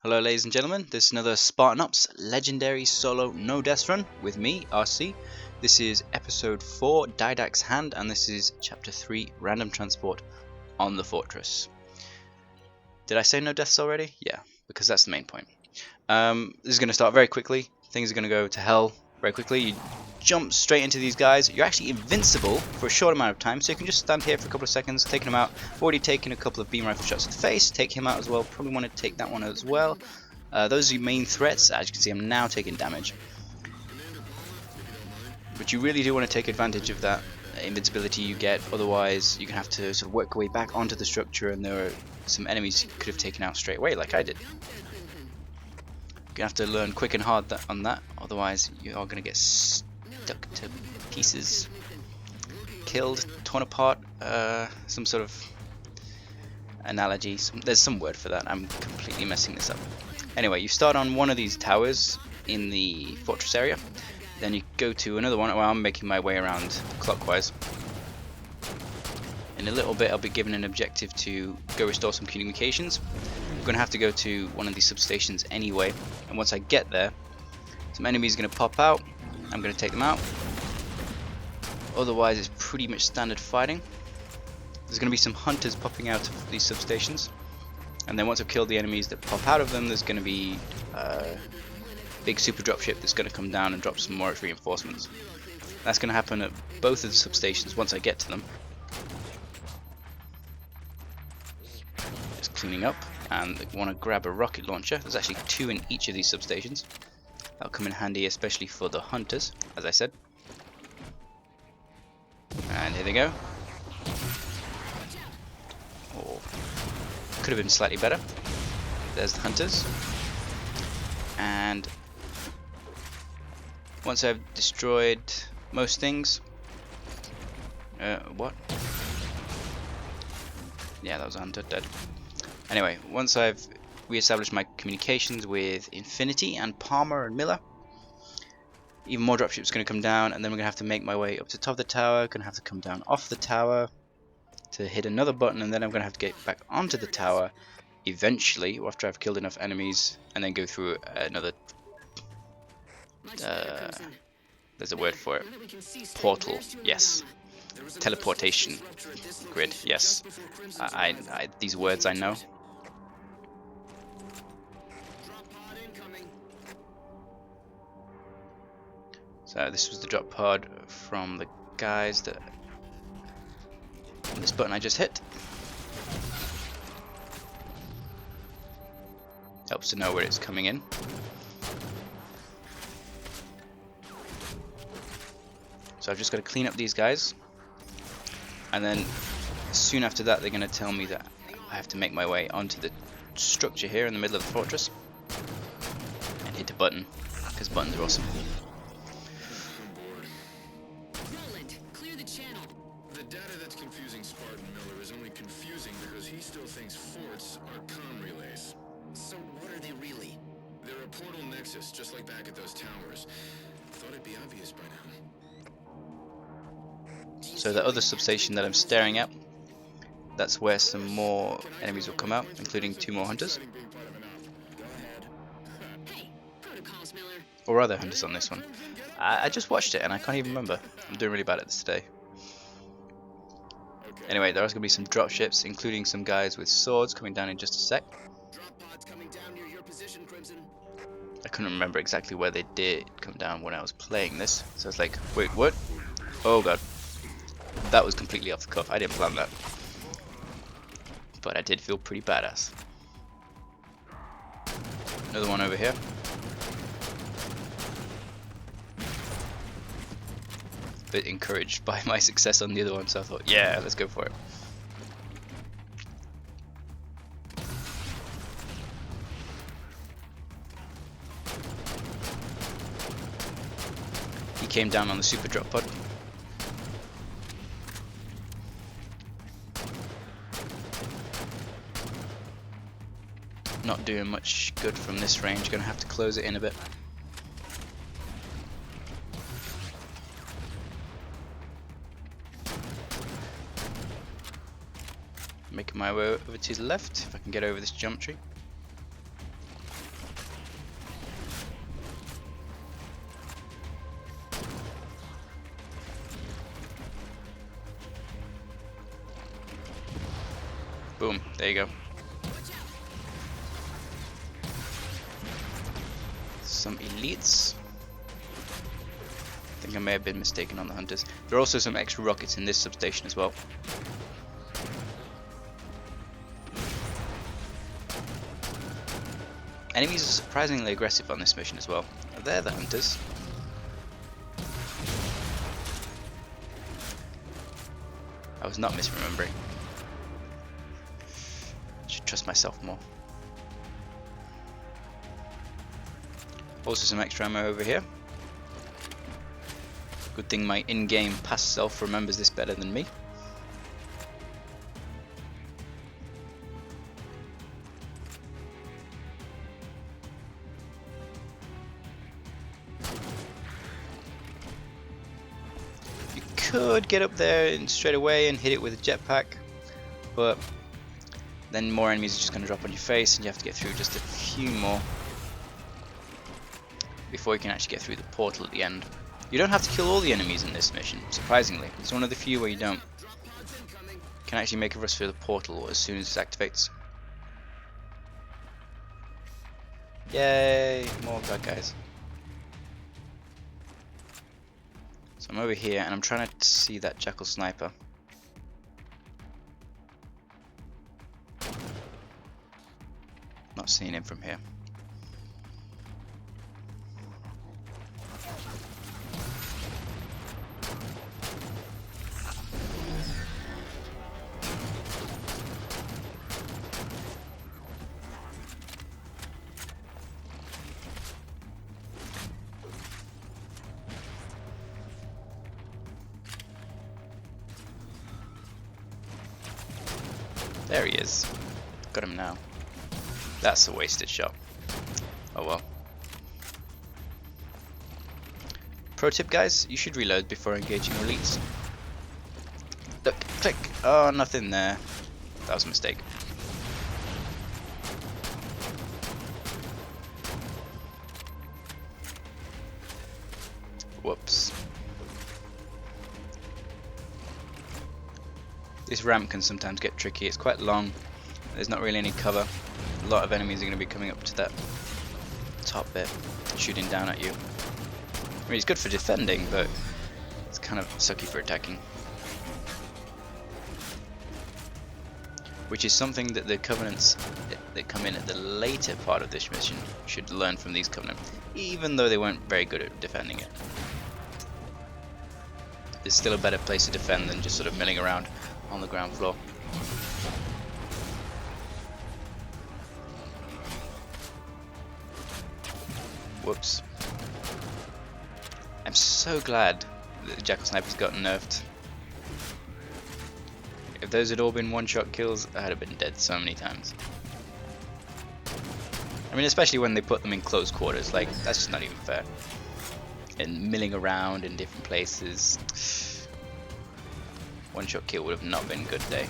Hello ladies and gentlemen, this is another Spartan Ops legendary solo no death run with me, RC. This is episode 4, Didact's Hand, and this is chapter 3, Random Transport on the Fortress. Did I say no deaths already? Yeah, because that's the main point. This is going to start very quickly. Things are going to go to hell very quickly. You jump straight into these guys. You're actually invincible for a short amount of time, so you can just stand here for a couple of seconds, taking them out. I've already taken a couple of beam rifle shots to the face. Take him out as well. Probably want to take that one as well. Those are your main threats. As you can see, I'm now taking damage. But you really do want to take advantage of that invincibility you get, otherwise you're going to have to sort of work your way back onto the structure, and there are some enemies you could have taken out straight away, like I did. You're going to have to learn quick and hard on that, otherwise you are going to get stuck to pieces. Killed, torn apart, some sort of analogy, there's some word for that, I'm completely messing this up. Anyway, you start on one of these towers in the fortress area, then you go to another one. Well, I'm making my way around clockwise. In a little bit I'll be given an objective to go restore some communications. I'm going to have to go to one of these substations anyway, and once I get there, some enemies are going to pop out. I'm going to take them out. Otherwise it's pretty much standard fighting. There's going to be some hunters popping out of these substations, and then once I've killed the enemies that pop out of them, there's going to be a big super dropship that's going to come down and drop some more reinforcements. That's going to happen at both of the substations once I get to them. Just cleaning up, and I want to grab a rocket launcher. There's actually 2 in each of these substations. That'll come in handy, especially for the hunters, as I said. And here they go. Oh, could have been slightly better. There's the hunters. And once I've destroyed most things, what? Yeah, that was a hunter, dead. Anyway, once I've re-established my communications with Infinity and Palmer and Miller, even more dropships going to come down, and then we're going to have to make my way up to the top of the tower. Going to have to come down off the tower to hit another button, and then I'm going to have to get back onto the tower eventually, after I've killed enough enemies, and then go through another there's a word for it. Portal, yes. Teleportation grid, yes. These words I know. So this was the drop pod from the guys that this button I just hit. Helps to know where it's coming in. So I've just got to clean up these guys, and then soon after that they're going to tell me that I have to make my way onto the structure here in the middle of the fortress and hit a button, because buttons are awesome. Roland, clear the channel. The data that's confusing Spartan Miller is only confusing because he still thinks forts are comm relays. So what are they really? They're a portal nexus, just like back at those towers. Thought it'd be obvious by now. So the other substation that I'm staring at, that's where some more enemies will come out, including 2 more hunters. Hey, protocols, Miller. Or are there hunters on this one? I just watched it and I can't even remember. I'm doing really bad at this today. Anyway, there's going to be some dropships, including some guys with swords coming down in just a sec. Drop pods coming down near your position, Crimson. I couldn't remember exactly where they did come down when I was playing this, so I was like, wait, what? Oh god. That was completely off the cuff, I didn't plan that. But I did feel pretty badass. Another one over here. A bit encouraged by my success on the other one, so I thought, yeah, let's go for it. He came down on the super drop pod. Not doing much good from this range, gonna have to close it in a bit. Making my way over to the left, if I can get over this jump tree. Boom, there you go. Some elites. I think I may have been mistaken on the hunters. There are also some extra rockets in this substation as well. Enemies are surprisingly aggressive on this mission as well. They're the hunters. I was not misremembering. Should trust myself more. Also some extra ammo over here. Good thing my in-game past self remembers this better than me. You could get up there and straight away and hit it with a jetpack, but then more enemies are just going to drop on your face and you have to get through just a few more before you can actually get through the portal at the end. You don't have to kill all the enemies in this mission, surprisingly. It's one of the few where you don't. You can actually make a rush through the portal as soon as it activates. Yay! More bad guys. So I'm over here and I'm trying to see that jackal sniper. Not seeing him from here. There he is. Got him now. That's a wasted shot. Oh well. Pro tip, guys, you should reload before engaging elites. Look, click. Oh, nothing there. That was a mistake. Whoops. This ramp can sometimes get tricky. It's quite long. There's not really any cover. A lot of enemies are going to be coming up to that top bit, shooting down at you. I mean, it's good for defending, but it's kind of sucky for attacking. Which is something that the Covenants that come in at the later part of this mission should learn from these Covenants, even though they weren't very good at defending it. There's still a better place to defend than just sort of milling around on the ground floor. Whoops. I'm so glad that the Jackal Sniper's gotten nerfed. If those had all been one-shot kills, I'd have been dead so many times. I mean, especially when they put them in close quarters, like, that's just not even fair. And milling around in different places. One-shot kill would have not been a good day.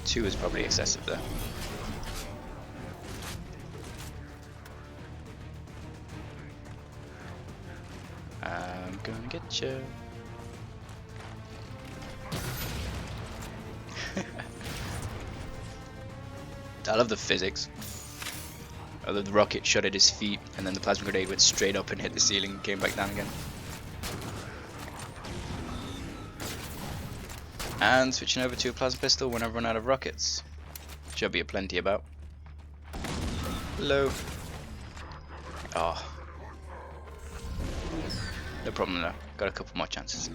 Two is probably excessive there. I'm gonna get you. I love the physics. I love the rocket shot at his feet, and then the plasma grenade went straight up and hit the ceiling and came back down again. And switching over to a plasma pistol when I run out of rockets. Should be a plenty about. Hello. Oh. No problem though. Got a couple more chances.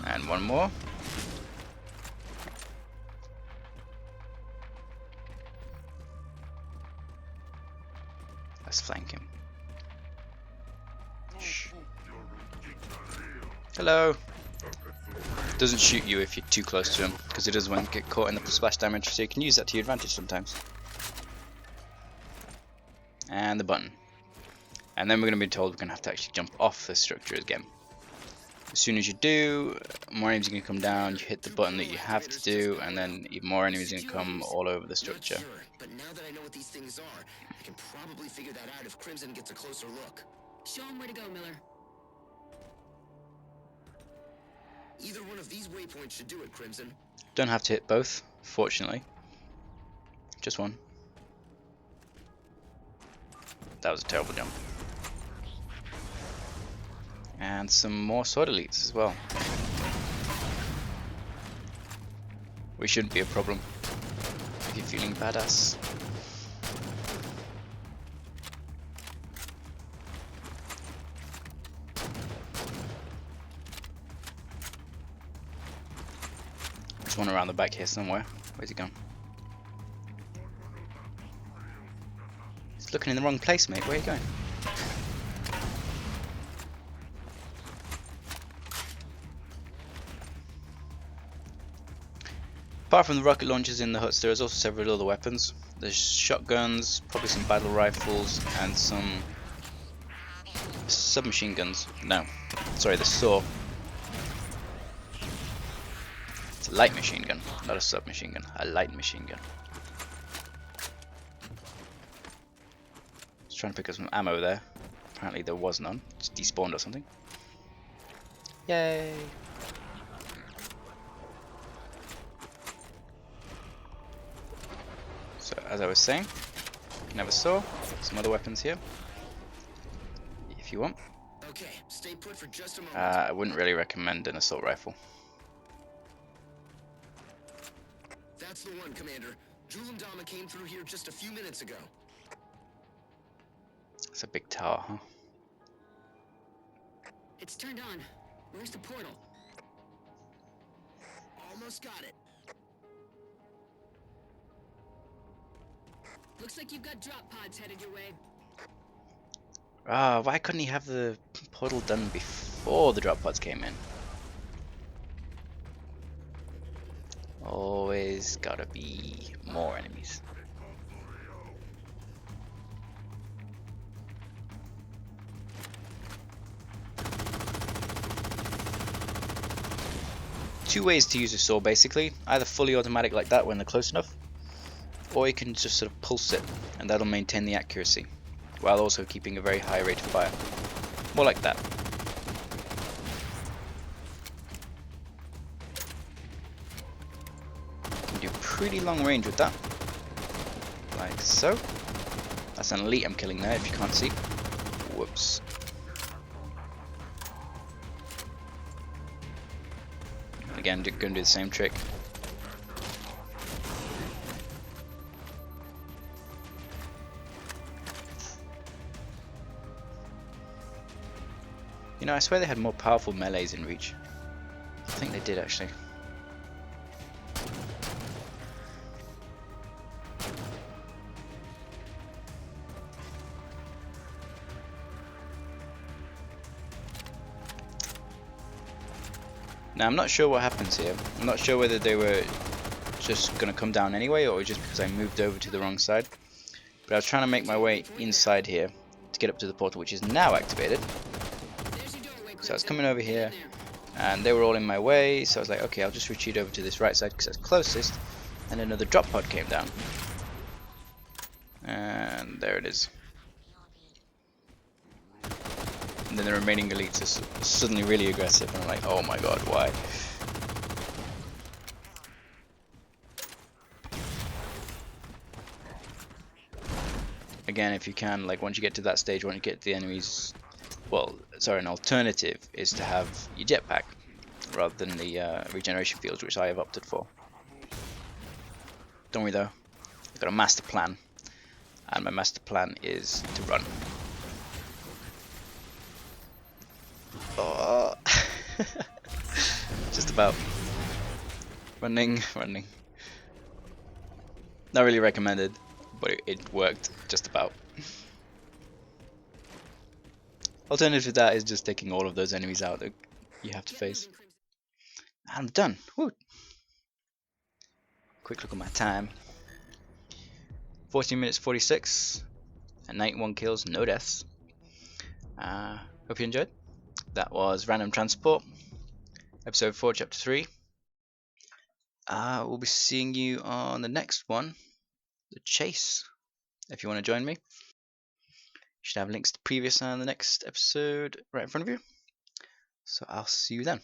And one more. Let's flank him. Shh. Hello. Doesn't shoot you if you're too close to him, because it doesn't want to get caught in the splash damage, so you can use that to your advantage sometimes. And the button. And then we're going to be told we're going to have to actually jump off the structure again. As soon as you do, more enemies are going to come down, you hit the button that you have to do, and then even more enemies are going to come all over the structure. Not sure, but now that I know what these things are, I can probably figure that out if Crimson gets a closer look. Show him where to go, Miller. Either one of these waypoints should do it, Crimson. Don't have to hit both, fortunately. Just one. That was a terrible jump. And some more sword elites as well. We shouldn't be a problem if you're feeling badass. There's one around the back here somewhere. Where's he gone? He's looking in the wrong place, mate. Where are you going? Apart from the rocket launchers in the huts, there's also several other weapons. There's shotguns, probably some battle rifles, and some submachine guns. No, sorry, the saw. It's a light machine gun, not a submachine gun. A light machine gun. Just trying to pick up some ammo there. Apparently there was none. Just despawned or something. Yay! So as I was saying, you can have a saw, some other weapons here, if you want. Okay, stay put for just a moment. I wouldn't really recommend an assault rifle. That's the one, Commander. Julendama came through here just a few minutes ago. It's a big tower, huh? It's turned on. Where's the portal? Almost got it. Looks like you've got drop pods headed your way. Ah, why couldn't he have the portal done before the drop pods came in? Always gotta be more enemies. Two ways to use a saw basically, either fully automatic like that when they're close enough, or you can just sort of pulse it and that'll maintain the accuracy while also keeping a very high rate of fire. More like that. You can do pretty long range with that. Like so. That's an elite I'm killing there if you can't see. Whoops. Again, going to do the same trick. You know, I swear they had more powerful melees in Reach. I think they did actually. Now I'm not sure what happens here. I'm not sure whether they were just going to come down anyway or just because I moved over to the wrong side. But I was trying to make my way inside here to get up to the portal, which is now activated. So I was coming over here and they were all in my way, so I was like, okay, I'll just retreat over to this right side because that's closest. And another drop pod came down. And there it is. And then the remaining elites are suddenly really aggressive and I'm like, oh my god, why? Again, if you can, like once you get to that stage, once you get to the enemies, well, sorry, an alternative is to have your jetpack rather than the regeneration fields, which I have opted for. Don't worry though, I've got a master plan, and my master plan is to run. Oh. Just about. Running. Not really recommended, but it worked just about. Alternative to that is just taking all of those enemies out that you have to face. I'm done. Woo. Quick look at my time. 14 minutes 46 and 91 kills, no deaths. Hope you enjoyed. That was Random Transport, episode 4, chapter 3. We'll be seeing you on the next one, The Chase. If you want to join me, you should have links to the previous and the next episode right in front of you. So I'll see you then.